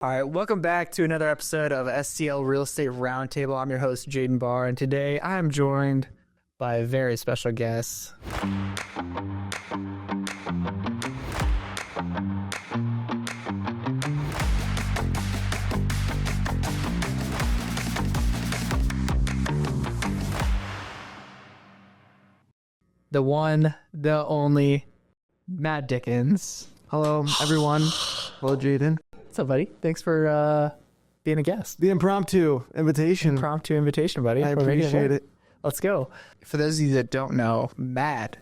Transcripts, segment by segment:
All right, welcome back to another episode of STL Real Estate Roundtable. I'm your host, Jaden Barr, and today I am joined by a very special guest. The one, the only, Matt Dickens. Hello, everyone. Hello, Jaden. What's up, buddy? Thanks for being a guest. The impromptu invitation. Impromptu invitation, buddy. I appreciate it. Let's go. For those of you that don't know, Matt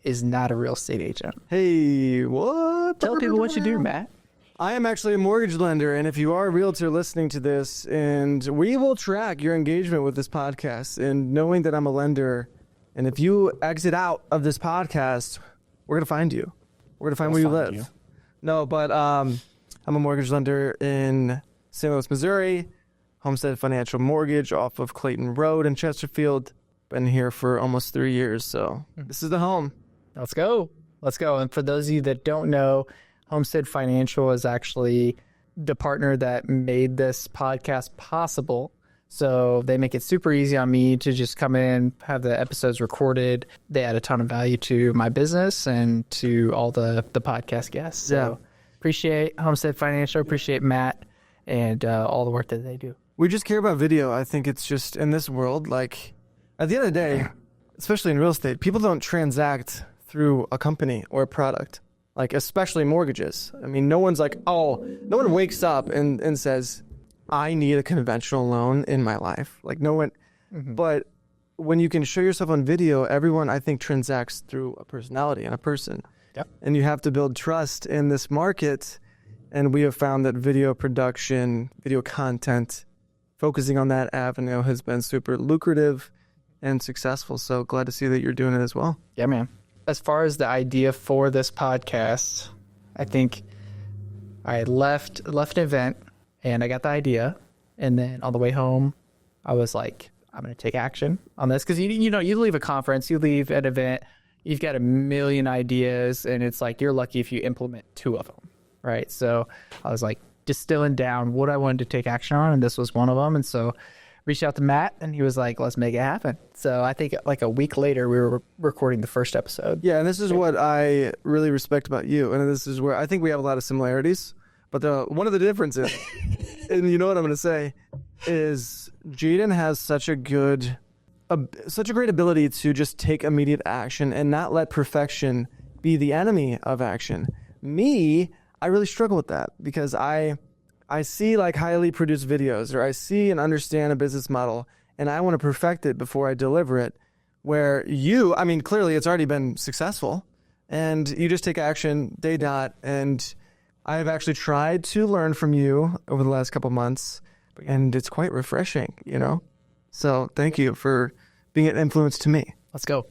is not a real estate agent. Hey, what? Tell people what you do, Matt. I am actually a mortgage lender, and if you are a realtor listening to this, and we will track your engagement with this podcast, and knowing that I'm a lender, and if you exit out of this podcast, we're going to find you. We're going to find where you live. No, but I'm a mortgage lender in St. Louis, Missouri, Homestead Financial Mortgage off of Clayton Road in Chesterfield. Been here for almost 3 years, so this is the home. Let's go. Let's go. And for those of you that don't know, Homestead Financial is actually the partner that made this podcast possible. So they make it super easy on me to just come in, have the episodes recorded. They add a ton of value to my business and to all the podcast guests. So appreciate Homestead Financial, appreciate Matt, and all the work that they do. We just care about video. I think it's just in this world, like at the end of the day, especially in real estate, people don't transact through a company or a product, like especially mortgages. I mean, no one wakes up and says, I need a conventional loan in my life. Like no one, but when you can show yourself on video, everyone I think transacts through a personality and a person. Yep. And you have to build trust in this market. And we have found that video production, video content, focusing on that avenue has been super lucrative and successful. So glad to see that you're doing it as well. Yeah, man. As far as the idea for this podcast, I think I left an event and I got the idea. And then on the way home, I was like, I'm going to take action on this. Because, you know, you leave a conference, you leave an event, you've got a million ideas, and it's like you're lucky if you implement 2 of them, right? So I was like distilling down what I wanted to take action on, and this was one of them. And so reached out to Matt, and he was like, let's make it happen. So I think like a week later, we were recording the first episode. Yeah, and this is what I really respect about you. And this is where I think we have a lot of similarities. But one of the differences, and you know what I'm going to say, is Jaden has such a great ability to just take immediate action and not let perfection be the enemy of action. Me, I really struggle with that because I see like highly produced videos, or I see and understand a business model, and I want to perfect it before I deliver it. Where you, I mean, clearly it's already been successful, and you just take action day dot. And I have actually tried to learn from you over the last couple months, and it's quite refreshing, you know? So thank you for being an influence to me. Let's go.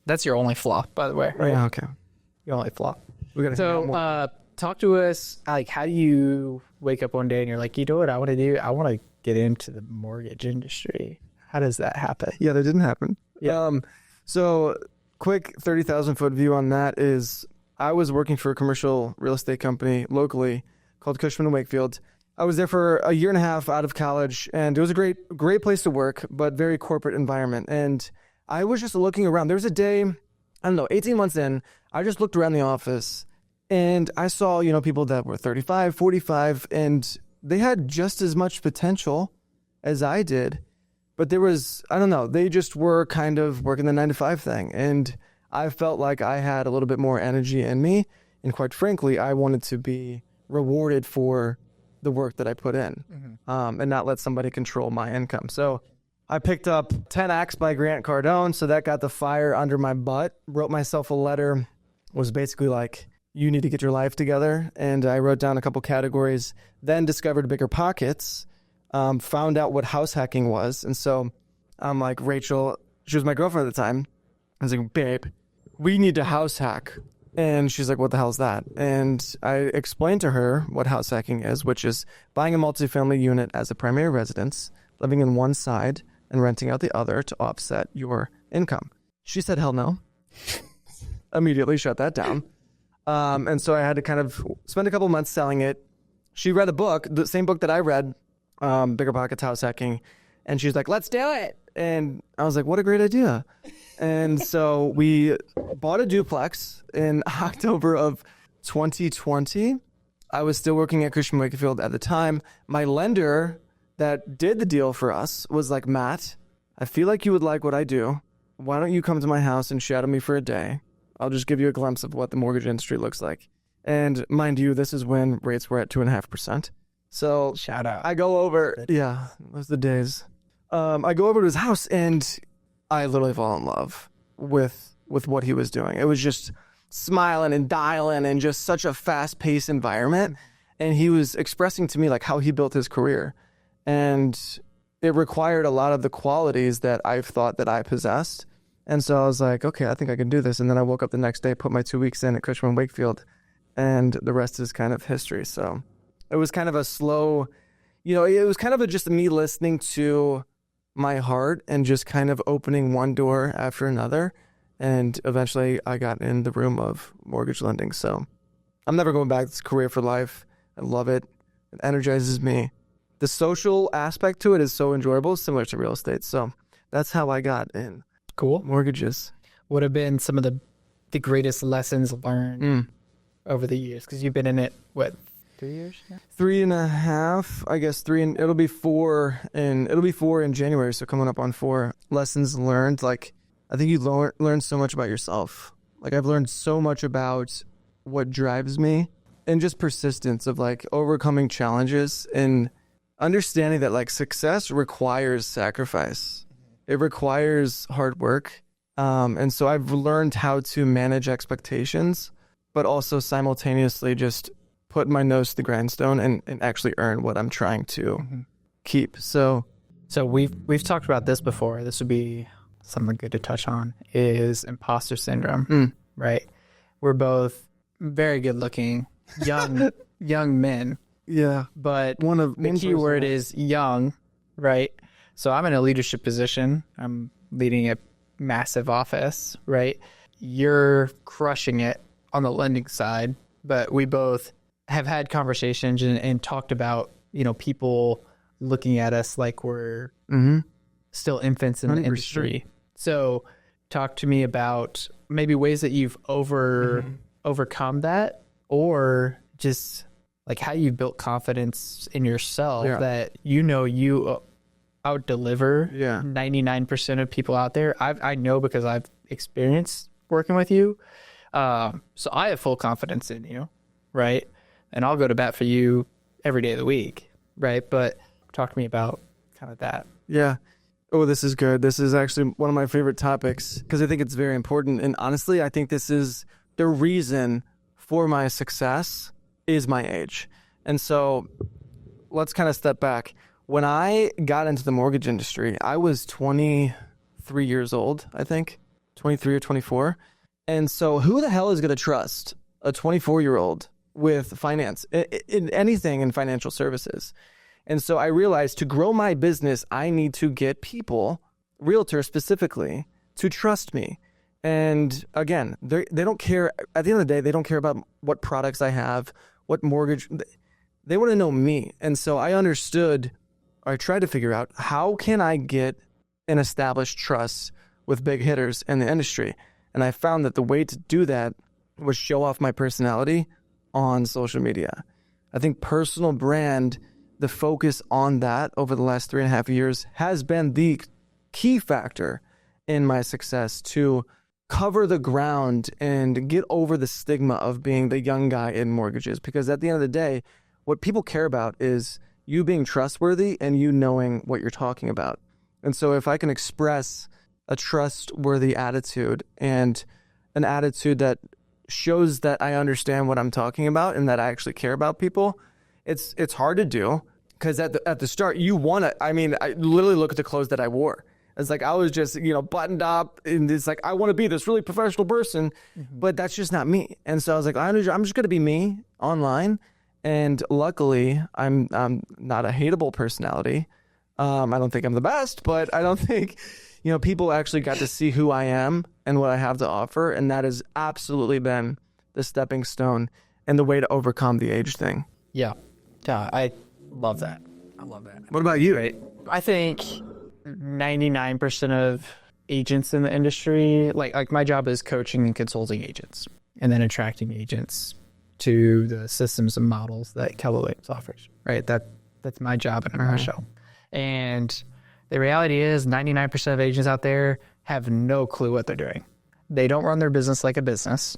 That's your only flaw, by the way, right? Yeah, okay. Your only flaw. Talk to us, like, how do you wake up one day and you're like, you know what I want to do? I want to get into the mortgage industry. How does that happen? Yeah, that didn't happen. Yeah. So quick 30,000 foot view on that is I was working for a commercial real estate company locally called Cushman & Wakefield. I was there for a year and a half out of college, and it was a great place to work, but very corporate environment. And I was just looking around. There was a day, I don't know, 18 months in, I just looked around the office, and I saw, you know, people that were 35, 45, and they had just as much potential as I did. But there was, I don't know, they just were kind of working the 9-to-5 thing. And I felt like I had a little bit more energy in me. And quite frankly, I wanted to be rewarded for the work that I put in, and not let somebody control my income. So I picked up 10X by Grant Cardone. So that got the fire under my butt. Wrote myself a letter, was basically like, you need to get your life together. And I wrote down a couple categories, then discovered Bigger Pockets, found out what house hacking was. And so I'm like, Rachel, she was my girlfriend at the time. I was like, babe, we need to house hack. And she's like, what the hell is that? And I explained to her what house hacking is, which is buying a multifamily unit as a primary residence, living in one side and renting out the other to offset your income. She said, hell no. Immediately shut that down. And so I had to kind of spend a couple months selling it, she read a book, the same book that I read, Bigger Pockets, House Hacking. And she's like, let's do it. And I was like, what a great idea. And so we bought a duplex in October of 2020. I was still working at Cushman Wakefield at the time. My lender that did the deal for us was like, Matt, I feel like you would like what I do. Why don't you come to my house and shadow me for a day? I'll just give you a glimpse of what the mortgage industry looks like. And mind you, this is when rates were at 2.5%. So Shout out. I go over. Yeah, those are the days. I go over to his house and I literally fall in love with what he was doing. It was just smiling and dialing and just such a fast-paced environment. And he was expressing to me like how he built his career. And it required a lot of the qualities that I've thought that I possessed. And so I was like, okay, I think I can do this. And then I woke up the next day, put my 2 weeks in at Cushman Wakefield, and the rest is kind of history. So it was kind of a slow, it was kind of just me listening to my heart and just kind of opening one door after another. And eventually I got in the room of mortgage lending. So I'm never going back. It's a career for life. I love it. It energizes me. The social aspect to it is so enjoyable, similar to real estate. So that's how I got in. Cool. Mortgages. What have been some of the greatest lessons learned over the years? Because you've been in it, 3 years now? 3.5, I guess. It'll be 4 in January. So coming up on 4 lessons learned. Like, I think you learn so much about yourself. Like, I've learned so much about what drives me and just persistence of like overcoming challenges and understanding that like success requires sacrifice. It requires hard work. And so I've learned how to manage expectations, but also simultaneously just put my nose to the grindstone and actually earn what I'm trying to keep. So we've talked about this before. This would be something good to touch on, is imposter syndrome, right? We're both very good looking, young men. Yeah. But the key word is young, right? So I'm in a leadership position. I'm leading a massive office, right? You're crushing it on the lending side, but we both have had conversations and talked about, people looking at us like we're still infants in the industry. So talk to me about maybe ways that you've overcome that, or just like how you built confidence in yourself that you out deliver 99% of people out there. I know because I've experienced working with you. So I have full confidence in you, right? And I'll go to bat for you every day of the week, right? But talk to me about kind of that. Yeah. Oh, this is good. This is actually one of my favorite topics because I think it's very important. And honestly, I think this is the reason for my success is my age. And so let's kind of step back. When I got into the mortgage industry, I was 23 years old, I think, 23 or 24. And so who the hell is going to trust a 24-year-old with finance, in anything in financial services? And so I realized to grow my business, I need to get people, realtors specifically, to trust me. And again, they don't care. At the end of the day, they don't care about what products I have, what mortgage. They want to know me. And so I understood, or I tried to figure out, how can I get an established trust with big hitters in the industry? And I found that the way to do that was show off my personality on social media. I think personal brand, the focus on that over the last 3.5 years has been the key factor in my success to cover the ground and get over the stigma of being the young guy in mortgages. Because at the end of the day, what people care about is you being trustworthy and you knowing what you're talking about. And so if I can express a trustworthy attitude and an attitude that shows that I understand what I'm talking about and that I actually care about people, it's hard to do because at the start you want to. I mean, I literally look at the clothes that I wore. It's like I was just buttoned up, and it's like I want to be this really professional person, but that's just not me. And so I was like, I'm just going to be me online. And luckily, I'm not a hateable personality. I don't think I'm the best, but I don't think people actually got to see who I am and what I have to offer, and that has absolutely been the stepping stone and the way to overcome the age thing. Yeah. Yeah, I love that. I love that. What about you? Right. I think 99% of agents in the industry, like my job is coaching and consulting agents and then attracting agents to the systems and models that Keller Williams offers, right? That's my job in a nutshell. And the reality is 99% of agents out there have no clue what they're doing. They don't run their business like a business.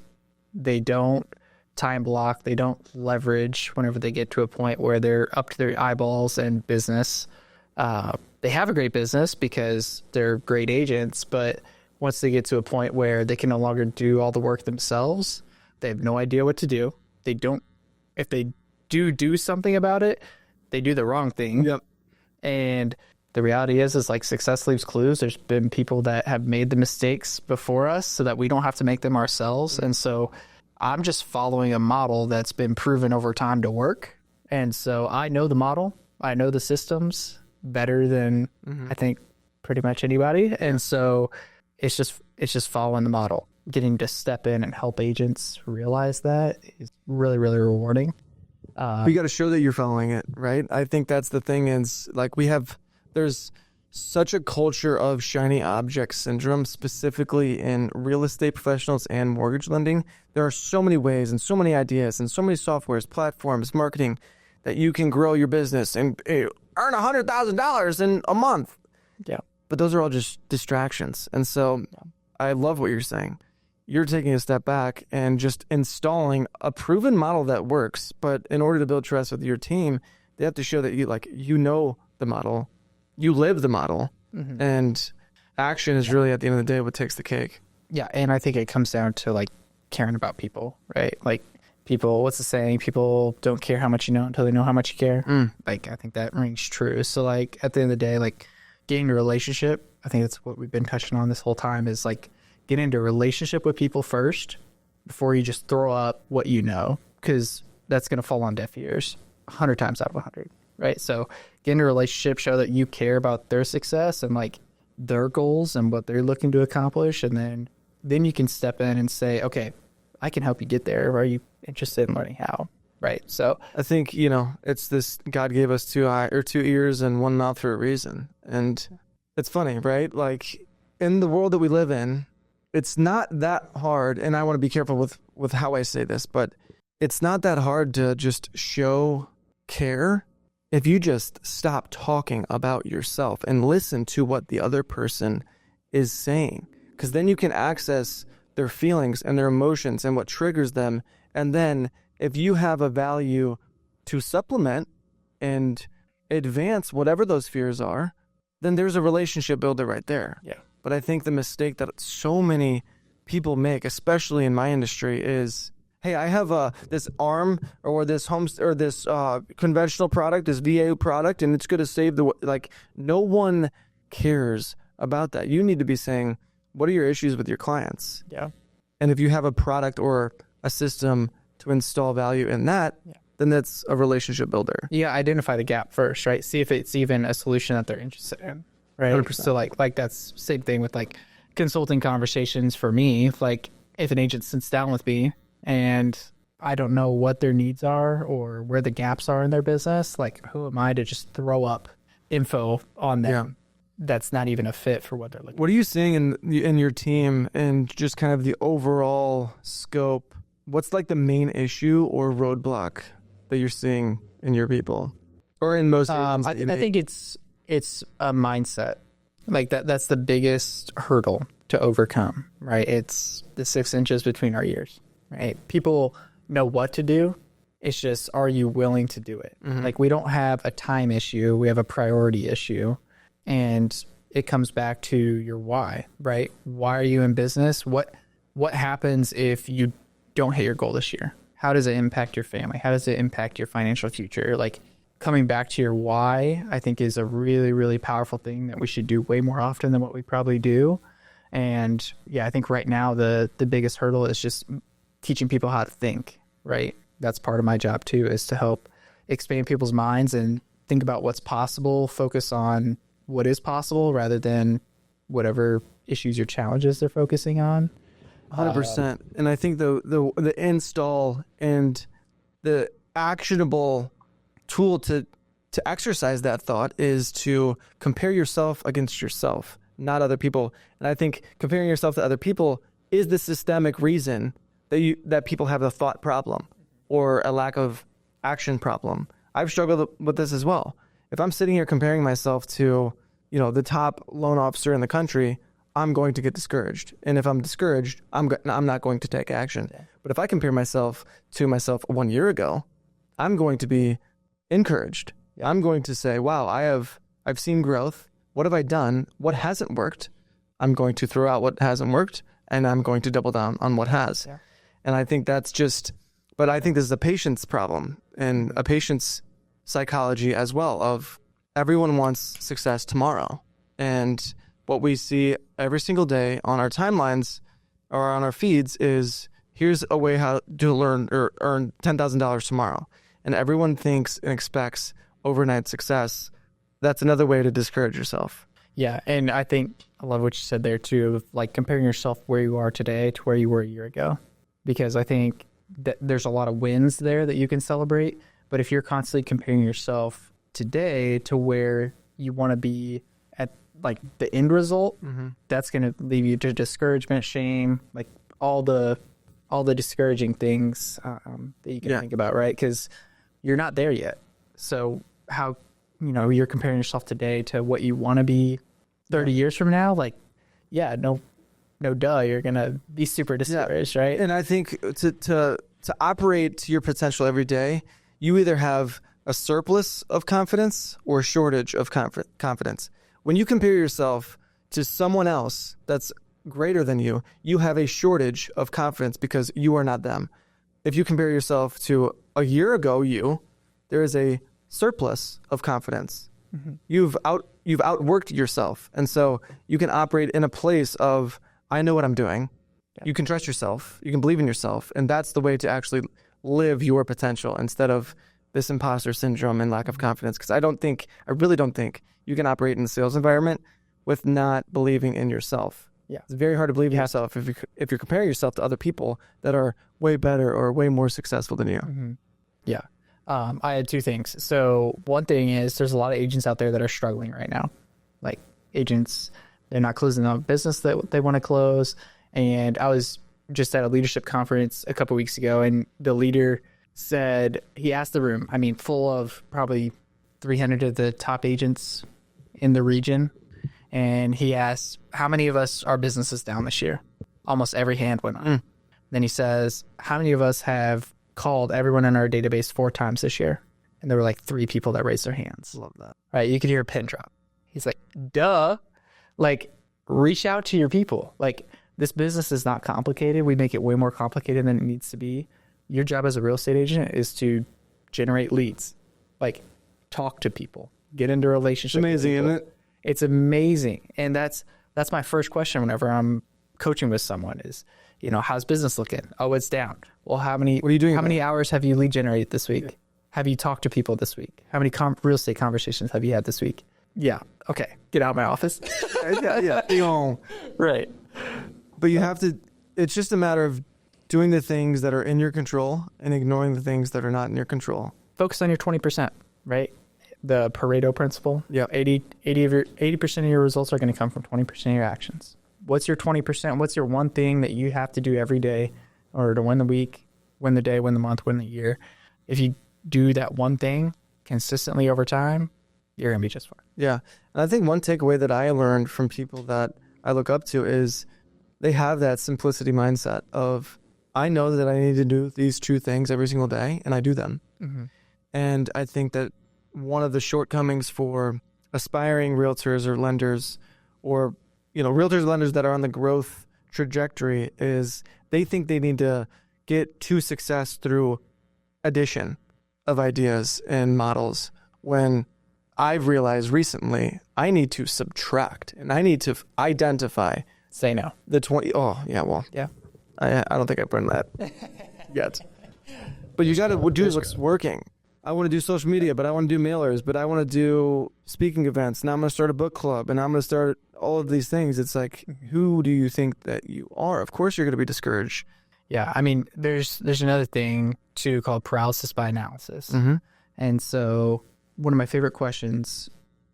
They don't time block. They don't leverage whenever they get to a point where they're up to their eyeballs in business. They have a great business because they're great agents, but once they get to a point where they can no longer do all the work themselves, they have no idea what to do. They don't, if they do something about it, they do the wrong thing. Yep. And the reality is like success leaves clues. There's been people that have made the mistakes before us so that we don't have to make them ourselves. And so I'm just following a model that's been proven over time to work. And so I know the model. I know the systems better than I think pretty much anybody. And so it's just following the model. Getting to step in and help agents realize that is really, really rewarding. You got to show that you're following it, right? I think that's the thing is like there's such a culture of shiny object syndrome, specifically in real estate professionals and mortgage lending. There are so many ways and so many ideas and so many softwares, platforms, marketing that you can grow your business and earn $100,000 in a month. Yeah. But those are all just distractions. And so I love what you're saying. You're taking a step back and just installing a proven model that works. But in order to build trust with your team, they have to show that you know the model, you live the model, and action is really at the end of the day what takes the cake. Yeah, and I think it comes down to like caring about people, right? Like people, what's the saying? People don't care how much you know until they know how much you care. Like I think that rings true. So like at the end of the day, like getting a relationship, I think that's what we've been touching on this whole time is like get into a relationship with people first before you just throw up what you know, because that's going to fall on deaf ears 100 times out of 100, right? So get into a relationship, show that you care about their success and like their goals and what they're looking to accomplish. And then you can step in and say, okay, I can help you get there. Are you interested in learning how? Right. So I think, it's this God gave us two ears and one mouth for a reason. And it's funny, right? Like in the world that we live in, it's not that hard, and I want to be careful with how I say this, but it's not that hard to just show care if you just stop talking about yourself and listen to what the other person is saying, because then you can access their feelings and their emotions and what triggers them. And then if you have a value to supplement and advance whatever those fears are, then there's a relationship builder right there. yeah. But I think the mistake that so many people make, especially in my industry, is, hey, I have this ARM or this conventional product, this VA product, and it's going to save no one cares about that. You need to be saying, what are your issues with your clients? Yeah. And if you have a product or a system to install value in that, then that's a relationship builder. Yeah, identify the gap first, right? See if it's even a solution that they're interested in, right? 100%. So like that's same thing with like consulting conversations for me. Like if an agent sits down with me and I don't know what their needs are or where the gaps are in their business, like who am I to just throw up info on them? Yeah. That's not even a fit for what they're looking for. What are you seeing in your team and just kind of the overall scope? What's like the main issue or roadblock that you're seeing in your people or in most I think it's a mindset. Like that's the biggest hurdle to overcome, right? It's the 6 inches between our ears, right? People know what to do. It's just, are you willing to do it? Like we don't have a time issue. We have a priority issue. And it comes back to your why, right? Why are you in business? What happens if you don't hit your goal this year? How does it impact your family? How does it impact your financial future? Like coming back to your why, I think is a really, really powerful thing that we should do way more often than what we probably do. And yeah, I think right now the biggest hurdle is just teaching people how to think, right? That's part of my job too, is to help expand people's minds and think about what's possible, focus on what is possible rather than whatever issues or challenges they're focusing on. 100%. And I think the install and the actionable tool to exercise that thought is to compare yourself against yourself, not other people. And I think comparing yourself to other people is the systemic reason that people have a thought problem or a lack of action problem. I've struggled with this as well. If I'm sitting here comparing myself to, the top loan officer in the country, I'm going to get discouraged. And if I'm discouraged, I'm not going to take action. Yeah. But if I compare myself to myself 1 year ago, I'm going to be encouraged. Yeah. I'm going to say, wow, I've seen growth. What have I done? What hasn't worked? I'm going to throw out what hasn't worked, and I'm going to double down on what has. Yeah. And I think that's but I think this is a patience problem and a patience psychology as well of everyone wants success tomorrow. And what we see every single day on our timelines or on our feeds is here's a way how to learn or earn $10,000 tomorrow. And everyone thinks and expects overnight success. That's another way to discourage yourself. Yeah. And I think I love what you said there too, of like comparing yourself where you are today to where you were a year ago, because I think that there's a lot of wins there that you can celebrate. But if you're constantly comparing yourself today to where you want to be at like the end result, that's going to leave you to discouragement, shame, like all the discouraging things that you can think about, right? Because you're not there yet. So how, you're comparing yourself today to what you want to be 30 years from now, like, no duh, you're going to be super discouraged, right? And I think to operate to your potential every day, you either have a surplus of confidence or a shortage of confidence. When you compare yourself to someone else that's greater than you, you have a shortage of confidence because you are not them. If you compare yourself to a year ago there is a surplus of confidence. Mm-hmm. You've outworked yourself. And so you can operate in a place of, I know what I'm doing. Yeah. You can trust yourself. You can believe in yourself. And that's the way to actually live your potential instead of this imposter syndrome and lack of confidence. Because I really don't think you can operate in the sales environment with not believing in yourself. Yeah. It's very hard to believe in yourself if you're comparing yourself to other people that are way better or way more successful than you. Mm-hmm. Yeah. I had two things. So one thing is there's a lot of agents out there that are struggling right now. Like agents, they're not closing the business that they want to close. And I was just at a leadership conference a couple weeks ago, and the leader said, he asked the room, full of probably 300 of the top agents in the region. And he asked, how many of us, our business is down this year? Almost every hand went up. Then he says, how many of us have called everyone in our database 4 times this year? And there were like 3 people that raised their hands. Love that. Right. You could hear a pin drop. He's like, duh. Like, reach out to your people. Like, this business is not complicated. We make it way more complicated than it needs to be. Your job as a real estate agent is to generate leads. Like, talk to people. Get into a relationship. It's amazing, isn't it? It's amazing. And that's my first question whenever I'm coaching with someone is, how's business looking? Oh, it's down. Well, what are you doing? How many hours have you lead generated this week? Yeah. Have you talked to people this week? How many real estate conversations have you had this week? Yeah. Okay. Get out of my office. yeah. Right. But you have to, it's just a matter of doing the things that are in your control and ignoring the things that are not in your control. Focus on your 20%, right? The Pareto principle. Yeah. 80% of your results are going to come from 20% of your actions. What's your 20%? What's your one thing that you have to do every day in order to win the week, win the day, win the month, win the year? If you do that one thing consistently over time, you're going to be just fine. Yeah. And I think one takeaway that I learned from people that I look up to is they have that simplicity mindset of, I know that I need to do these 2 things every single day, and I do them. Mm-hmm. And I think that one of the shortcomings for aspiring realtors or lenders or, realtors and lenders that are on the growth trajectory is they think they need to get to success through addition of ideas and models, when I've realized recently I need to subtract and I need to identify. Say no. The 20. Oh, yeah, well. Yeah. I don't think I've learned that yet. But you got to do what's working. I want to do social media, but I want to do mailers, but I want to do speaking events. Now I'm going to start a book club, and I'm going to start all of these things. It's like, who do you think that you are? Of course you're going to be discouraged. Yeah. There's another thing too called paralysis by analysis. Mm-hmm. And so one of my favorite questions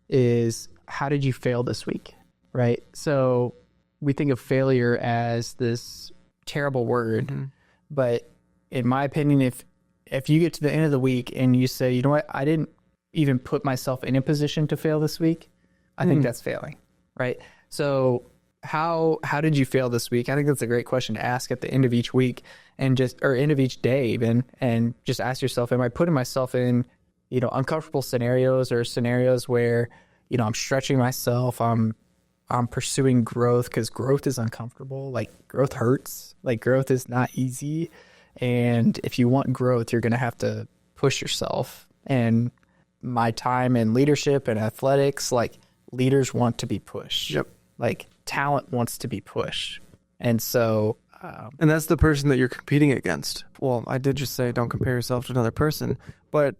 is, how did you fail this week? Right? So we think of failure as this terrible word, but in my opinion, if you get to the end of the week and you say, you know what, I didn't even put myself in a position to fail this week, I think that's failing, right? So how did you fail this week? I think that's a great question to ask at the end of each week, and end of each day even, and just ask yourself, am I putting myself in, uncomfortable scenarios, or scenarios where, I'm stretching myself, I'm pursuing growth, because growth is uncomfortable. Like, growth hurts. Like, growth is not easy. And if you want growth, you're going to have to push yourself. And my time in leadership and athletics, like, leaders want to be pushed. Yep. Like, talent wants to be pushed. And so... and that's the person that you're competing against. Well, I did just say don't compare yourself to another person. But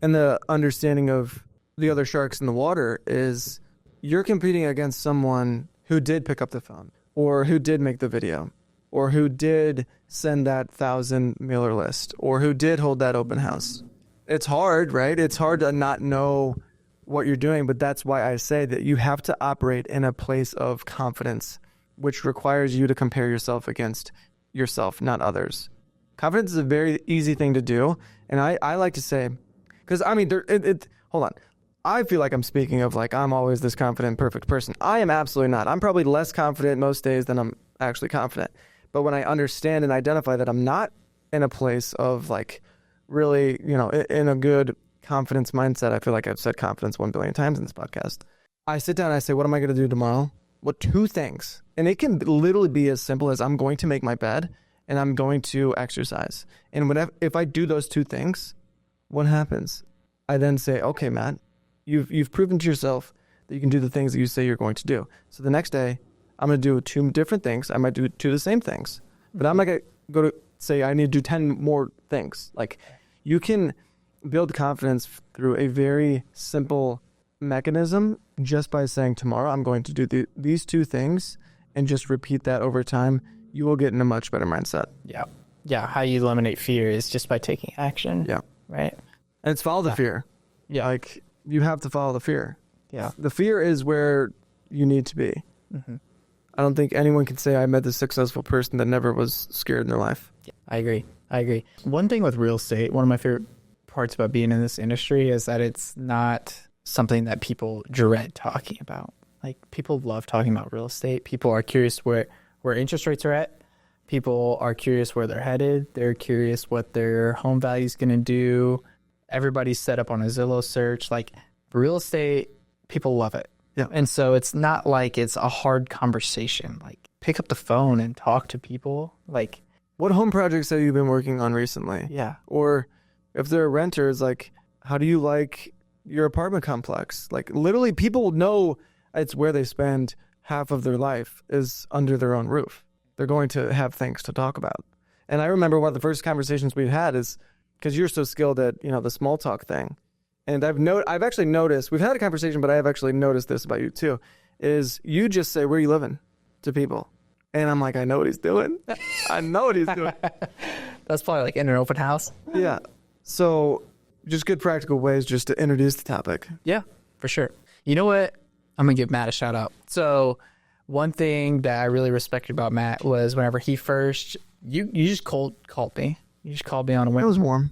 in the understanding of the other sharks in the water is you're competing against someone who did pick up the phone, or who did make the video, or who did send that 1,000 mailer list, or who did hold that open house. It's hard, right? It's hard to not know what you're doing, but that's why I say that you have to operate in a place of confidence, which requires you to compare yourself against yourself, not others. Confidence is a very easy thing to do, and I like to say, because hold on. I feel like I'm speaking of like I'm always this confident, perfect person. I am absolutely not. I'm probably less confident most days than I'm actually confident. But when I understand and identify that I'm not in a place of like really, in a good confidence mindset, I feel like I've said confidence 1 billion times in this podcast. I sit down and I say, what am I going to do tomorrow? What 2 things? And it can literally be as simple as I'm going to make my bed and I'm going to exercise. And if I do those 2 things, what happens? I then say, okay, Matt, you've proven to yourself that you can do the things that you say you're going to do. So the next day, I'm going to do 2 different things. I might do 2 of the same things, but I'm not going to go to say I need to do 10 more things. Like, you can build confidence through a very simple mechanism just by saying, tomorrow I'm going to do these 2 things, and just repeat that over time. You will get in a much better mindset. Yeah. How you eliminate fear is just by taking action. Yeah. Right. And it's follow the fear. Yeah. Like, you have to follow the fear. Yeah. The fear is where you need to be. Mm-hmm. I don't think anyone can say I met the successful person that never was scared in their life. Yeah, I agree. One thing with real estate, one of my favorite parts about being in this industry is that it's not something that people dread talking about. Like, people love talking about real estate. People are curious where interest rates are at. People are curious where they're headed. They're curious what their home value is going to do. Everybody's set up on a Zillow search. Like, real estate, people love it. Yeah. And so it's not like it's a hard conversation. Like, pick up the phone and talk to people. Like, what home projects have you been working on recently? Yeah. Or if they're renters, like, how do you like your apartment complex? Like, literally, people know it's where they spend half of their life is under their own roof. They're going to have things to talk about. And I remember one of the first conversations we've had is, because you're so skilled at, the small talk thing. And I've actually noticed, we've had a conversation, but I have actually noticed this about you too, is you just say, where are you living to people? And I'm like, I know what he's doing. I know what he's doing. That's probably like in an open house. Yeah. So just good practical ways just to introduce the topic. Yeah, for sure. You know what? I'm going to give Matt a shout out. So one thing that I really respected about Matt was whenever he first, you just called me. You just called me on a whim. It was warm.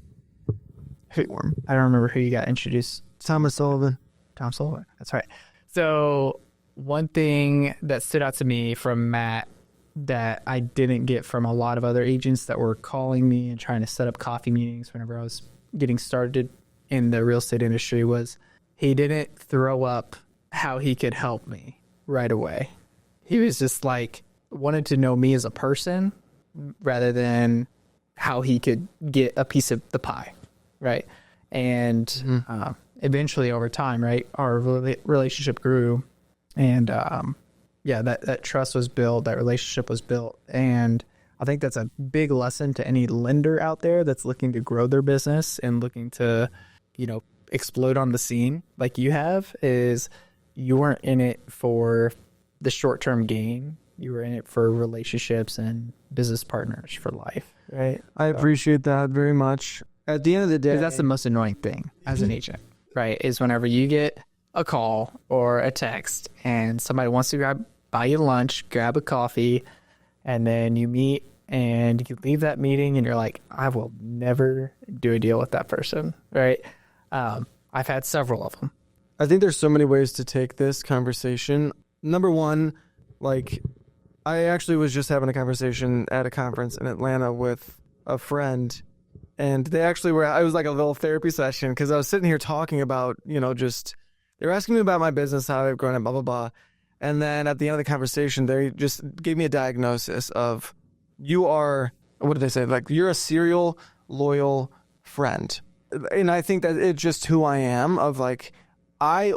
Warm. I don't remember who you got introduced. Thomas Sullivan. Tom Sullivan. That's right. So one thing that stood out to me from Matt that I didn't get from a lot of other agents that were calling me and trying to set up coffee meetings whenever I was getting started in the real estate industry was he didn't throw up how he could help me right away. He was just like wanted to know me as a person rather than how he could get a piece of the pie. Right. And eventually over time, right, our relationship grew and that trust was built, that relationship was built. And I think that's a big lesson to any lender out there that's looking to grow their business and looking to, explode on the scene like you have is you weren't in it for the short-term gain. You were in it for relationships and business partners for life. Right. I appreciate that very much. At the end of the day, Because that's the most annoying thing as an agent, right? Is whenever you get a call or a text and somebody wants to buy you lunch, grab a coffee, and then you meet and you leave that meeting and you're like, I will never do a deal with that person, right? I've had several of them. I think there's so many ways to take this conversation. Number one, like, I actually was just having a conversation at a conference in Atlanta with a friend, and they actually were, it was like a little therapy session because I was sitting here talking about, they were asking me about my business, how I've grown up, blah, blah, blah. And then at the end of the conversation, they just gave me a diagnosis of, what did they say? Like, you're a serial, loyal friend. And I think that it's just who I am, of like, I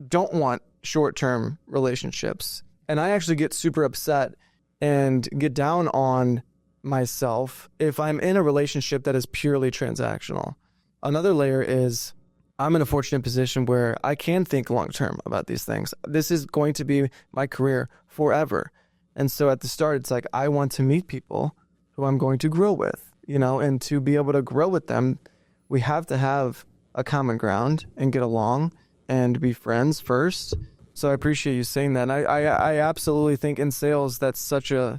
don't want short-term relationships. And I actually get super upset and get down on myself if I'm in a relationship that is purely transactional. Another layer is I'm in a fortunate position where I can think long-term about these things. This is going to be my career forever. And so at the start, it's like, I want to meet people who I'm going to grow with, and to be able to grow with them, we have to have a common ground and get along and be friends first. So I appreciate you saying that. And I absolutely think in sales, there's such a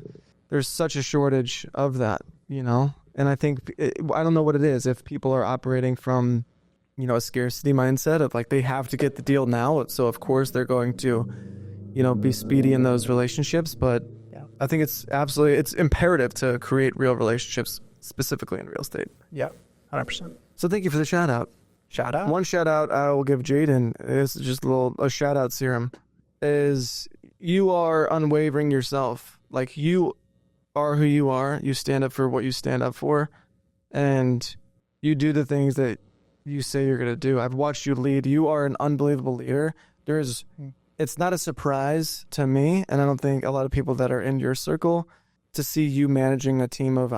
shortage of that, And I think, I don't know what it is, if people are operating from, a scarcity mindset of like, they have to get the deal now. So of course they're going to, be speedy in those relationships. But yeah, I think it's imperative to create real relationships, specifically in real estate. Yeah, 100%. So thank you for the shout out. Shout out? One shout out I will give Jaden, is just a shout out serum, is you are unwavering yourself. Like, you are who you are. You stand up for what you stand up for, and you do the things that you say you're going to do. I've watched you lead. You are an unbelievable leader. It's not a surprise to me, and I don't think a lot of people that are in your circle, to see you managing a team of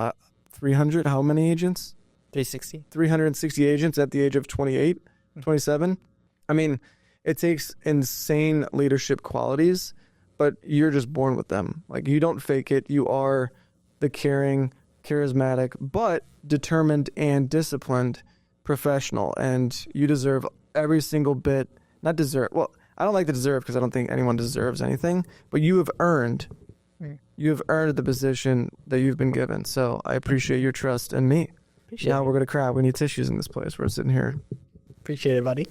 300, how many agents? 360 agents at the age of 28, 27. I mean, it takes insane leadership qualities, but you're just born with them. Like, you don't fake it. You are the caring, charismatic, but determined and disciplined professional, and you deserve every single bit. Not deserve. Well, I don't like to deserve, because I don't think anyone deserves anything, but you have earned the position that you've been given. So I appreciate your trust in me. Now we're going to cry. We need tissues in this place. We're sitting here. Appreciate it, buddy.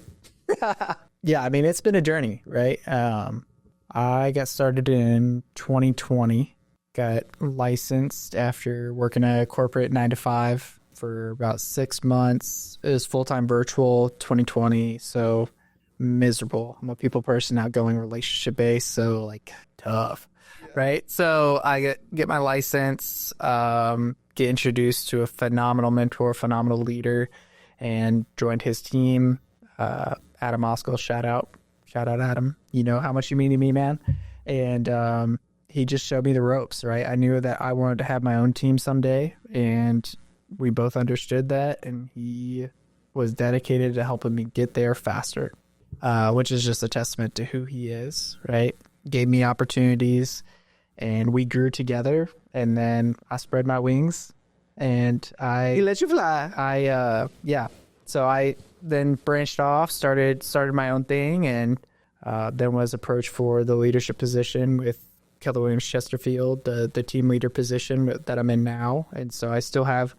Yeah, I mean, it's been a journey, right? I got started in 2020, got licensed after working a corporate 9-to-5 for about 6 months. It was full-time virtual 2020, so miserable. I'm a people person, outgoing, relationship-based, so like tough, right? So I get my license, get introduced to a phenomenal mentor, phenomenal leader, and joined his team. Adam Oskell, shout out Adam. You know how much you mean to me, man. And he just showed me the ropes, right? I knew that I wanted to have my own team someday, and we both understood that, and he was dedicated to helping me get there faster, which is just a testament to who he is, right? Gave me opportunities, and we grew together, and then I spread my wings, and He let you fly. So I then branched off, started my own thing, and then was approached for the leadership position with Keller Williams Chesterfield, the team leader position that I'm in now. And so I still have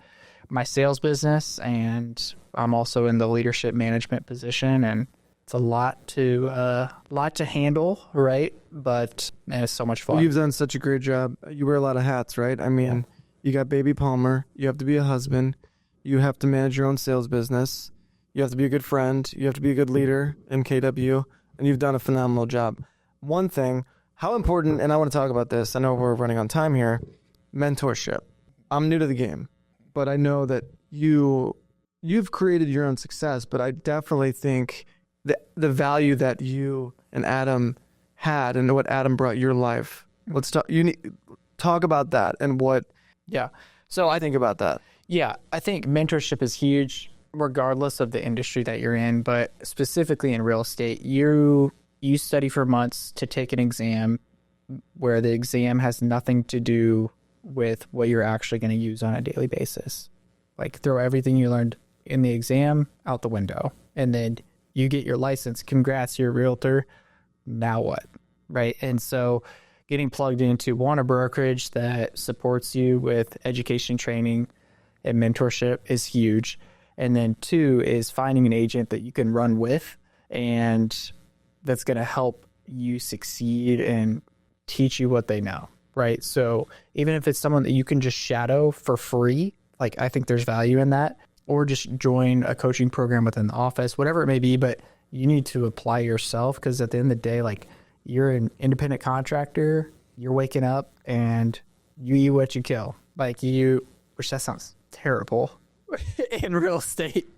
my sales business, and I'm also in the leadership management position, and it's a lot to handle, right? But man, it's so much fun. Well, you've done such a great job. You wear a lot of hats, right? I mean, You got baby Palmer. You have to be a husband. You have to manage your own sales business. You have to be a good friend. You have to be a good leader in KW, and you've done a phenomenal job. One thing, how important, and I want to talk about this, I know we're running on time here, mentorship. I'm new to the game, but I know that you've created your own success, but I definitely think that the value that you and Adam had and what Adam brought your life. Let's talk. Talk about that and what. Yeah. So I think about that. Yeah, I think mentorship is huge, regardless of the industry that you're in, but specifically in real estate, you study for months to take an exam where the exam has nothing to do with what you're actually going to use on a daily basis. Like, throw everything you learned in the exam, out the window. And then you get your license. Congrats, you're a realtor. Now what? Right. And so getting plugged into one, a brokerage that supports you with education, training, and mentorship is huge. And then two is finding an agent that you can run with and that's going to help you succeed and teach you what they know. Right. So even if it's someone that you can just shadow for free, like I think there's value in that, or just join a coaching program within the office, whatever it may be, but you need to apply yourself because at the end of the day, like you're an independent contractor, you're waking up and you eat what you kill. Like which that sounds terrible in real estate,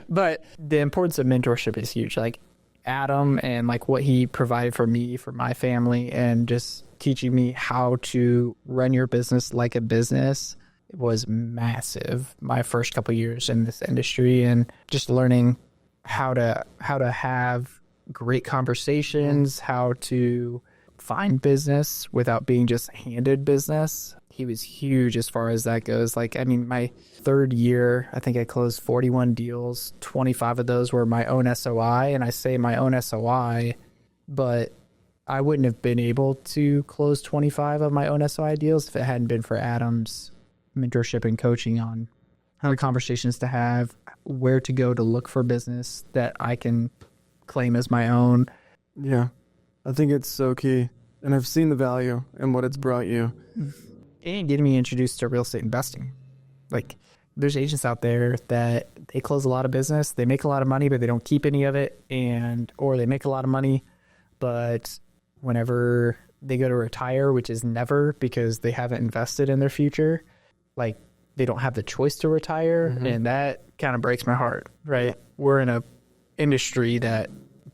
but the importance of mentorship is huge. Like Adam and like what he provided for me, for my family, and just teaching me how to run your business like a business was massive my first couple of years in this industry, and just learning how to have great conversations, how to find business without being just handed business. He was huge as far as that goes. Like, I mean, my third year, I think I closed 41 deals. 25 of those were my own SOI. And I say my own SOI, but I wouldn't have been able to close 25 of my own SOI deals if it hadn't been for Adam's mentorship and coaching on how the conversations to have, where to go to look for business that I can claim as my own. Yeah, I think it's so key. And I've seen the value in what it's brought you. And getting me introduced to real estate investing. Like, there's agents out there that they close a lot of business, they make a lot of money, but they don't keep any of it, or they make a lot of money, but whenever they go to retire, which is never, because they haven't invested in their future, like they don't have the choice to retire. And that kind of breaks my heart, right? We're in a industry that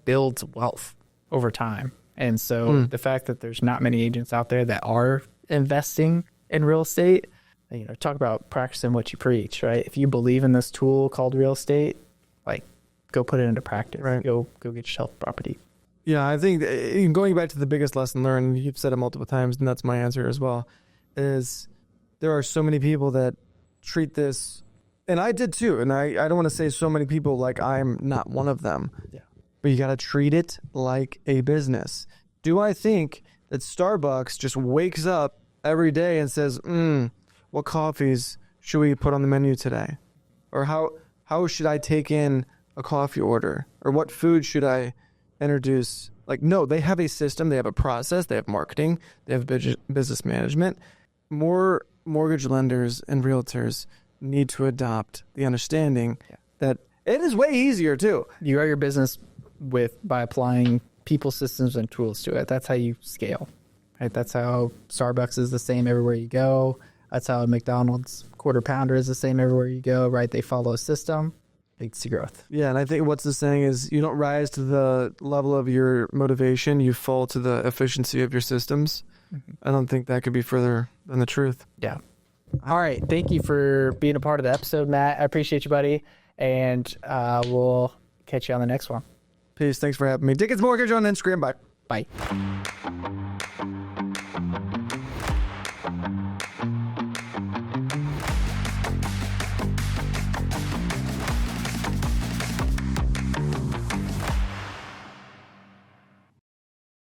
builds wealth over time. And so the fact that there's not many agents out there that are investing in real estate, talk about practicing what you preach, right? If you believe in this tool called real estate, like go put it into practice, right? Go get yourself property. Yeah, I think going back to the biggest lesson learned, you've said it multiple times, and that's my answer as well, is there are so many people that treat this, and I did too, and I don't want to say so many people like I'm not one of them, but you got to treat it like a business. Do I think that Starbucks just wakes up every day and says, what coffees should we put on the menu today? Or how should I take in a coffee order? Or what food should I introduce? Like, no, they have a system, they have a process, they have marketing, they have business management. More mortgage lenders and realtors need to adopt the understanding that it is way easier too. You grow your business by applying people, systems, and tools to it. That's how you scale, right? That's how Starbucks is the same everywhere you go. That's how McDonald's quarter pounder is the same everywhere you go, right? They follow a system, leads to growth. Yeah, and I think what's the saying is you don't rise to the level of your motivation, you fall to the efficiency of your systems. I don't think that could be further than the truth. Yeah. All right. Thank you for being a part of the episode, Matt. I appreciate you, buddy. And we'll catch you on the next one. Peace. Thanks for having me. Dickens Mortgage on Instagram. Bye. Bye.